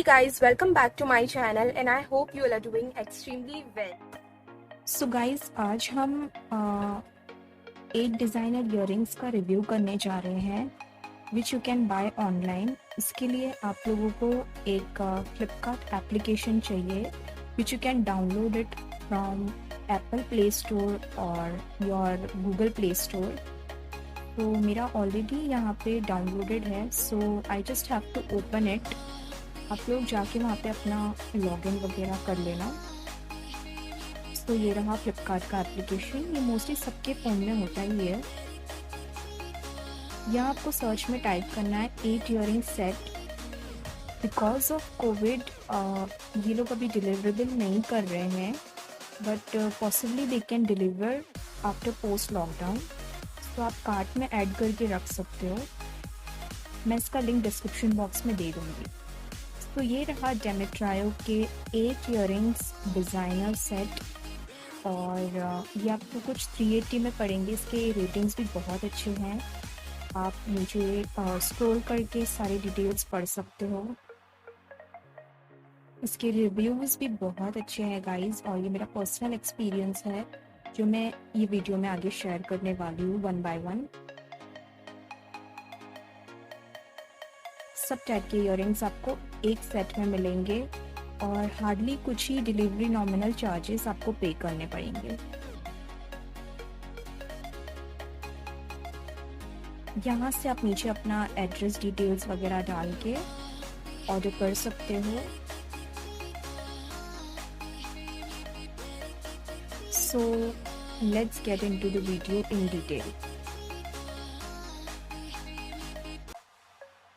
guys, welcome back to my channel and I hope you all are doing extremely well. So guys आज हम एक designer earrings का review करने जा रहे हैं which you can buy online. इसके लिए आप लोगों को एक फ्लिपकार्ट एप्लीकेशन चाहिए which you can download it from Apple play store or your Google play store. तो मेरा ऑलरेडी यहाँ पे डाउनलोडेड है, so I just have to open it. आप लोग जाके वहाँ पे अपना लॉगिन वगैरह कर लेना। तो ये रहा फ्लिपकार्ट का एप्लीकेशन। ये मोस्टली सबके फ़ोन में होता ही है। यहाँ आपको सर्च में टाइप करना है 8 earring set. Because of Covid ये लोग अभी डिलीवरेबल नहीं कर रहे हैं, but possibly they can deliver after post lockdown. तो आप कार्ट में ऐड करके रख सकते हो। मैं इसका लिंक डिस्क्रिप्शन बॉक्स में दे दूँगी। तो ये रहा डेमेट्रायो के 8 इयरिंग्स डिज़ाइनर सेट और ये आपको कुछ 380 में पड़ेंगे। इसके रेटिंग्स भी बहुत अच्छे हैं। आप मुझे स्क्रॉल करके सारी डिटेल्स पढ़ सकते हो। इसके रिव्यूज़ भी बहुत अच्छे हैं गाइस, और ये मेरा पर्सनल एक्सपीरियंस है जो मैं ये वीडियो में आगे शेयर करने वाली हूँ वन बाय वन। सब टाइप के इयरिंग्स आपको एक सेट में मिलेंगे और हार्डली कुछ ही डिलीवरी नॉमिनल चार्जेस आपको पे करने पड़ेंगे। यहाँ से आप नीचे अपना एड्रेस डिटेल्स वगैरह डाल के ऑर्डर कर सकते हो। So let's get into the video in detail.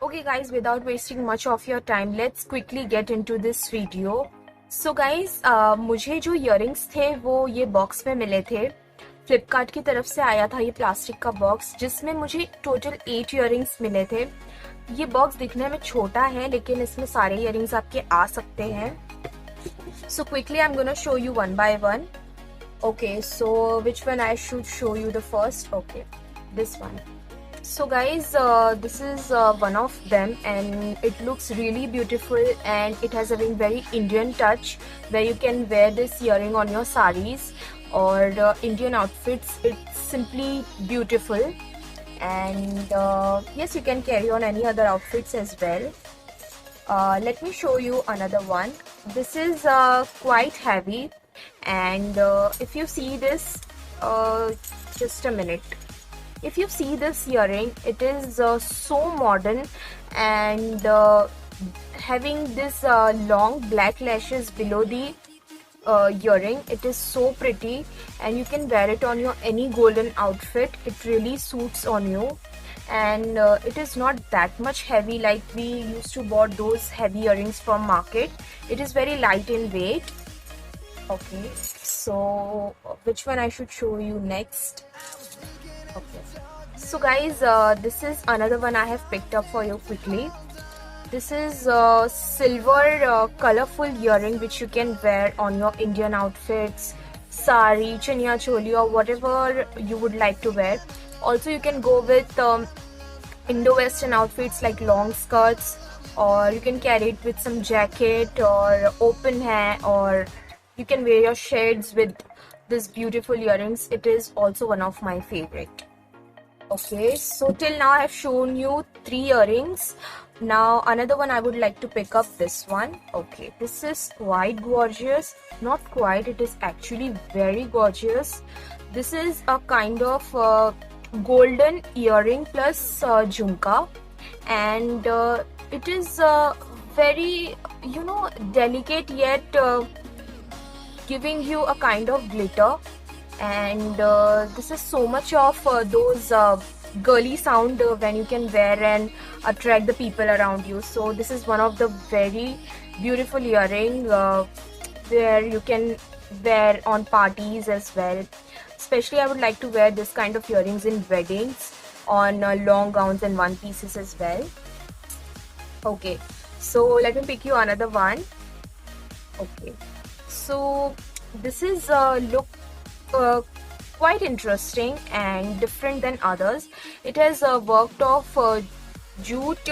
Okay guys, without wasting much of your time, let's quickly get into this video. So guys, मुझे जो इयरिंग्स थे वो ये बॉक्स में मिले थे। फ्लिपकार्ट की तरफ से आया था ये प्लास्टिक का बॉक्स, जिसमें मुझे टोटल 8 इयरिंग्स मिले थे। ये बॉक्स दिखने में छोटा है लेकिन इसमें सारे इयरिंग्स आपके आ सकते हैं। So quickly I'm gonna show you one by one. Okay, so which one I should show you the first? Okay, this one. So guys, this is one of them and it looks really beautiful and it has a very Indian touch where you can wear this earring on your saris or Indian outfits. It's simply beautiful and yes, you can carry on any other outfits as well. Let me show you another one. This is quite heavy and if you see this, just a minute. If you see this earring, it is so modern and having this long black lashes below the earring. It is so pretty and you can wear it on your any golden outfit. It really suits on you and it is not that much heavy like we used to bought those heavy earrings from market. It is very light in weight. Okay, so which one I should show you next? Okay, so guys, this is another one I have picked up for you quickly. This is silver colorful earring which you can wear on your Indian outfits, sari, chaniya choli or whatever you would like to wear. Also you can go with Indo-Western outfits like long skirts, or you can carry it with some jacket or open hair, or you can wear your shades with this beautiful earrings. It is also one of my favorite. Okay, so till now I have shown you 3 earrings. Now another one I would like to pick up, this one. Okay, this is quite gorgeous. Not quite, it is actually very gorgeous. This is a kind of golden earring plus jhumka, and it is very, you know, delicate yet giving you a kind of glitter, and this is so much of those girly sound when you can wear and attract the people around you. So this is one of the very beautiful earring where you can wear on parties as well. Especially I would like to wear this kind of earrings in weddings, on long gowns and one pieces as well. Okay, so let me pick you another one. Okay, so this is look quite interesting and different than others. It has worked off jute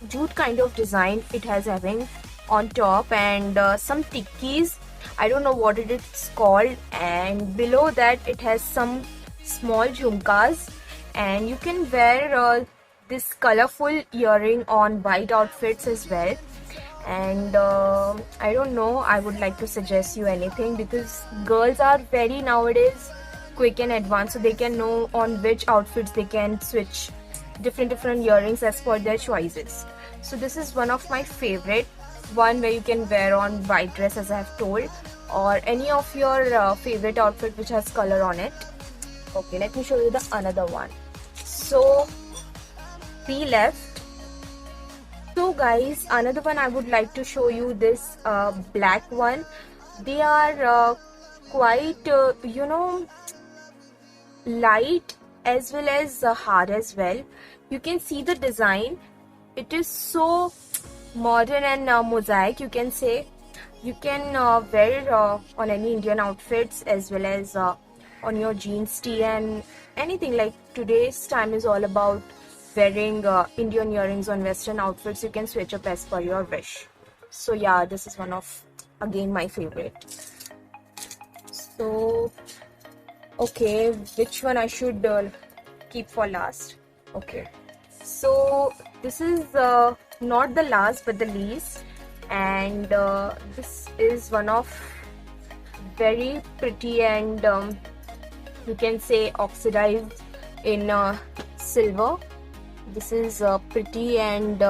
jute kind of design it has having on top, and some tikkis. I don't know what it is called, and below that it has some small jhumkas, and you can wear this colorful earring on white outfits as well. And I don't know, I would like to suggest you anything, because girls are very nowadays quick and advanced, so they can know on which outfits they can switch different earrings as per their choices. So this is one of my favorite one, where you can wear on white dress as I have told, or any of your favorite outfit which has color on it. Okay, let me show you the another one. So the left. So guys, another one I would like to show you, this black one. They are quite light as well as hard as well. You can see the design. It is so modern and mosaic, you can say. You can wear on any Indian outfits as well as on your jeans tee and anything. Like today's time is all about wearing Indian earrings on Western outfits. You can switch up as per your wish. So yeah, this is one of again my favorite. So okay, which one I should keep for last? Okay, so this is not the last but the least, and this is one of very pretty and you can say oxidized in silver. This is pretty, and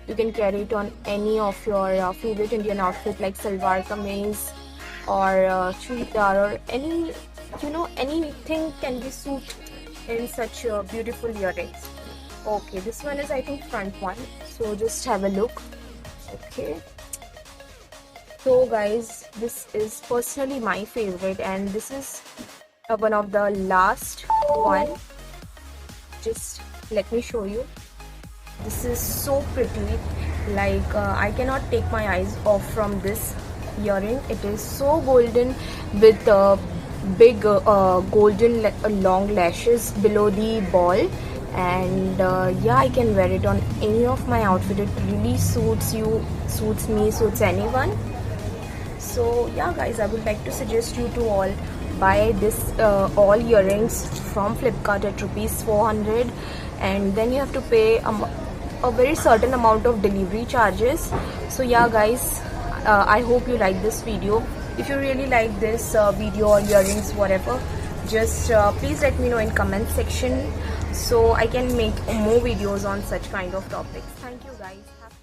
you can carry it on any of your favorite Indian outfit like salwar kameez or churidar, or any anything can be suit in such beautiful earrings. Okay, this one is I think front one, so just have a look. Okay, so guys, this is personally my favorite, and this is one of the last one. Just let me show you. This is so pretty, like I cannot take my eyes off from this earring. It is so golden with big golden long lashes below the ball, and yeah, I can wear it on any of my outfit. It really suits you, suits me, suits anyone. So yeah guys, I would like to suggest you to all buy this all earrings from Flipkart at ₹400, and then you have to pay a very certain amount of delivery charges. So yeah guys, I hope you like this video. If you really like this video or earrings, whatever, just please let me know in comment section so I can make more videos on such kind of topics. Thank you guys.